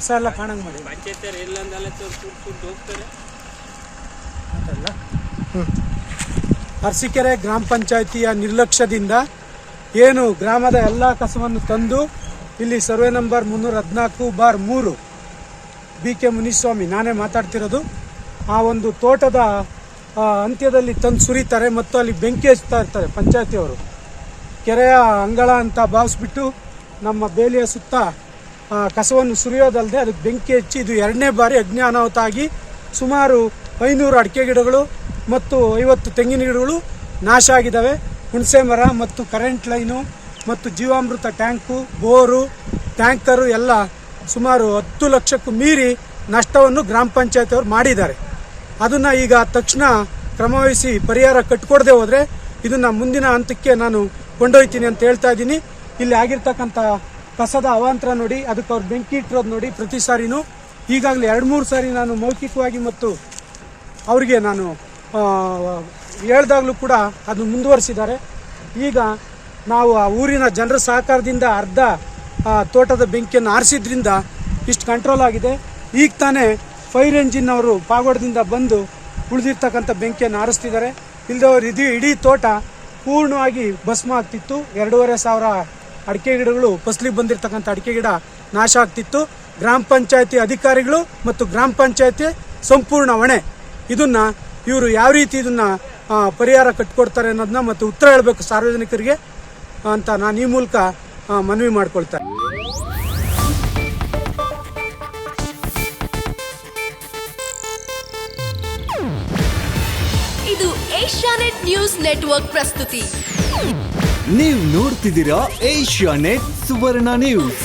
ಕಸ ಎಲ್ಲ ಕಾಣಂಗೆ ಮಾಡಿ ಅರಸೀಕೆರೆ ಗ್ರಾಮ ಪಂಚಾಯಿತಿಯ ನಿರ್ಲಕ್ಷ್ಯದಿಂದ ಏನು ಗ್ರಾಮದ ಎಲ್ಲ ಕಸವನ್ನು ತಂದು ಇಲ್ಲಿ ಸರ್ವೆ ನಂಬರ್ 314/3 BK ಮುನಿಸ್ವಾಮಿ ನಾನೇ ಮಾತಾಡ್ತಿರೋದು. ಆ ಒಂದು ತೋಟದ ಅಂತ್ಯದಲ್ಲಿ ತಂದು ಸುರಿತಾರೆ ಮತ್ತು ಅಲ್ಲಿ ಬೆಂಕಿ ಹಚ್ತಾ ಇರ್ತಾರೆ ಪಂಚಾಯತಿಯವರು. ಕೆರೆಯ ಅಂಗಳ ಅಂತ ಭಾವಿಸ್ಬಿಟ್ಟು ನಮ್ಮ ಬೇಲಿಯ ಸುತ್ತ ಕಸವನ್ನು ಸುರಿಯೋದಲ್ಲದೆ ಅದಕ್ಕೆ ಬೆಂಕಿ ಹಚ್ಚಿ ಇದು 2ನೇ ಬಾರಿ ಅಗ್ನಿ ಅನಾಹುತ ಆಗಿ ಸುಮಾರು 500 ಅಡಿಕೆ ಗಿಡಗಳು ಮತ್ತು 50 ತೆಂಗಿನ ಗಿಡಗಳು ನಾಶ ಆಗಿದ್ದಾವೆ. ಹುಣಸೆ ಮರ ಮತ್ತು ಕರೆಂಟ್ ಲೈನು ಮತ್ತು ಜೀವಾಮೃತ ಟ್ಯಾಂಕು, ಬೋರು, ಟ್ಯಾಂಕರು ಎಲ್ಲ ಸುಮಾರು 10 ಲಕ್ಷಕ್ಕೂ ಮೀರಿ ನಷ್ಟವನ್ನು ಗ್ರಾಮ ಪಂಚಾಯತಿಯವರು ಮಾಡಿದ್ದಾರೆ. ಅದನ್ನು ಈಗ ತಕ್ಷಣ ಕ್ರಮವಹಿಸಿ ಪರಿಹಾರ ಕಟ್ಟಿಕೊಡದೆ ಹೋದರೆ ಇದನ್ನು ಮುಂದಿನ ಹಂತಕ್ಕೆ ನಾನು ಕೊಂಡೊಯ್ತೀನಿ ಅಂತ ಹೇಳ್ತಾ ಇದ್ದೀನಿ. ಇಲ್ಲಿ ಆಗಿರ್ತಕ್ಕಂಥ ಕಸದ ಅವಾಂತರ ನೋಡಿ, ಅದಕ್ಕೆ ಅವ್ರು ಬೆಂಕಿ ಇಟ್ಟಿರೋದು ನೋಡಿ. ಪ್ರತಿ ಸಾರಿನೂ ಈಗಾಗಲೇ 2-3 ಸಾರಿ ನಾನು ಮೌಖಿಕವಾಗಿ ಮತ್ತು ಅವರಿಗೆ ನಾನು ಹೇಳ್ದಾಗಲೂ ಕೂಡ ಅದು ಮುಂದುವರಿಸಿದ್ದಾರೆ. ಈಗ ನಾವು ಆ ಊರಿನ ಜನರ ಸಹಕಾರದಿಂದ ಅರ್ಧ ತೋಟದ ಬೆಂಕಿಯನ್ನು ಆರಿಸಿದ್ರಿಂದ ಇಷ್ಟು ಕಂಟ್ರೋಲ್ ಆಗಿದೆ. ಈಗ ತಾನೇ ಫೈರ್ ಎಂಜಿನ್ ಅವರು ಪಾಗೋಡದಿಂದ ಬಂದು ಉಳಿದಿರ್ತಕ್ಕಂಥ ಬೆಂಕಿಯನ್ನು ಆರಿಸ್ತಿದ್ದಾರೆ. ಇಲ್ಲದವರು ಇಡೀ ತೋಟ ಪೂರ್ಣವಾಗಿ ಭಸ್ಮ ಆಗ್ತಿತ್ತು. 2,500 ಅಡಿಕೆ ಗಿಡಗಳು ಫಸಲಿಗೆ ಬಂದಿರತಕ್ಕಂಥ ಅಡಿಕೆ ಗಿಡ ನಾಶ ಆಗ್ತಿತ್ತು. ಗ್ರಾಮ ಪಂಚಾಯತಿ ಅಧಿಕಾರಿಗಳು ಮತ್ತು ಗ್ರಾಮ ಪಂಚಾಯತಿ ಸಂಪೂರ್ಣ ಹೊಣೆ. ಇದನ್ನು ಇವರು ಯಾವ ರೀತಿ ಇದನ್ನು ಪರಿಹಾರ ಕಟ್ಟಿಕೊಡ್ತಾರೆ ಅನ್ನೋದನ್ನ ಮತ್ತು ಉತ್ತರ ಹೇಳಬೇಕು ಸಾರ್ವಜನಿಕರಿಗೆ ಅಂತ ನಾನು ಈ ಮೂಲಕ ಮನವಿ ಮಾಡ್ಕೊಳ್ತೇನೆ. ಇದು ಏಷ್ಯಾನೆಟ್ ನ್ಯೂಸ್ ನೆಟ್ವರ್ಕ್ ಪ್ರಸ್ತುತಿ. ನೀವು ನೋಡ್ತಿದ್ದೀರಾ ಏಷ್ಯಾನೆಟ್ ಸುವರ್ಣ ನ್ಯೂಸ್.